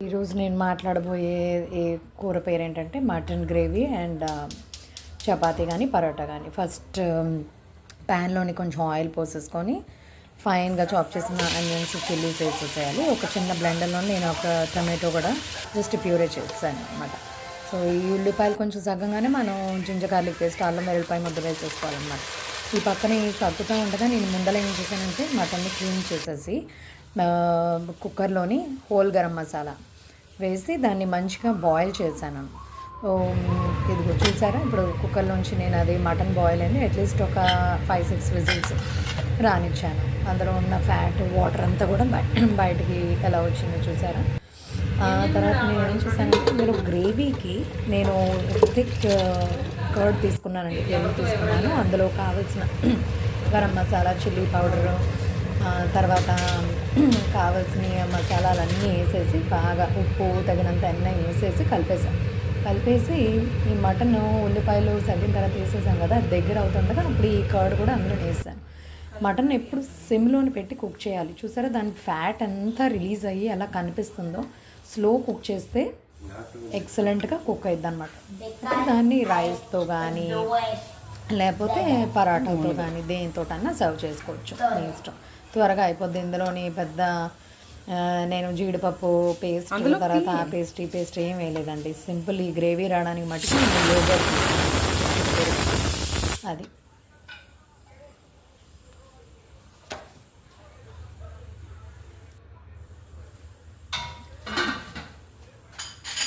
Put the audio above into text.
ఈరోజు నేను మాట్లాడబోయే ఏ కూర పేరు ఏంటంటే మటన్ గ్రేవీ అండ్ చపాతీ కానీ పరోటా కానీ. ఫస్ట్ ప్యాన్లోని కొంచెం ఆయిల్ పోసేసుకొని ఫైన్గా చాప్ చేసిన ఆనియన్స్ చిల్లీస్ వేసేసేయాలి. ఒక చిన్న బ్లెండర్లో నేను ఒక టమాటో కూడా జస్ట్ ప్యూరే చేస్తాను అనమాట. సో ఈ ఉల్లిపాయలు కొంచెం సగ్గంగానే మనం జింజర్ గార్లిక్ పేస్ట్ అల్లం వెల్లుల్లిపాయ ముద్ద వేసేసుకోవాలన్నమాట. ఈ పక్కన తగ్గుతూ ఉండగా నేను ముందర ఏం చేశానంటే మటన్ని క్లీన్ చేసేసి కుక్కర్లోని హోల్ గరం మసాలా వేసి దాన్ని మంచిగా బాయిల్ చేశాను. ఇదిగో చూసారా, ఇప్పుడు కుక్కర్లోంచి నేను అది మటన్ బాయిల్ అయింది. అట్లీస్ట్ ఒక 5-6 విజిల్స్ రానిచ్చాను. అందులో ఉన్న ఫ్యాట్ వాటర్ అంతా కూడా బయటికి ఎలా వచ్చిందో చూసారా. తర్వాత నేను ఏం చేశానంటే మీరు గ్రేవీకి నేను థిక్ కర్డ్ తీసుకున్నానండి, పెరుగు తీసుకున్నాను. అందులో కావాల్సిన గరం మసాలా, చిల్లీ పౌడరు, తర్వాత కావాల్సిన మసాలాలన్నీ వేసేసి బాగా ఉప్పు తగినంత ఎన్న వేసేసి కలిపేసి ఈ మటన్ ఉల్లిపాయలు సగ్గిన తర్వాత వేసేసాం కదా, అది దగ్గర అవుతుండగా అప్పుడు ఈ కర్డ్ కూడా అందులో వేసాను. మటన్ ఎప్పుడు సిమ్లోని పెట్టి కుక్ చేయాలి. చూసారా, దాని ఫ్యాట్ అంతా రిలీజ్ అయ్యి ఎలా కనిపిస్తుందో. స్లో కుక్ చేస్తే ఎక్సలెంట్గా కుక్ అవుతుంది అనమాట. దాన్ని రైస్తో కానీ లేకపోతే పరాటాతో కానీ దేనితోటన్నా సర్వ్ చేసుకోవచ్చు, మీ ఇష్టం. త్వరగా అయిపోద్ది. ఇందులోని పెద్ద నేను జీడిపప్పు పేస్ట్ తర్వాత ఆ పేస్ట్ ఈ పేస్ట్ ఏం వేయలేదండి. సింపుల్ ఈ గ్రేవీ రావడానికి మటుకు నేను యోగర్ట్ అది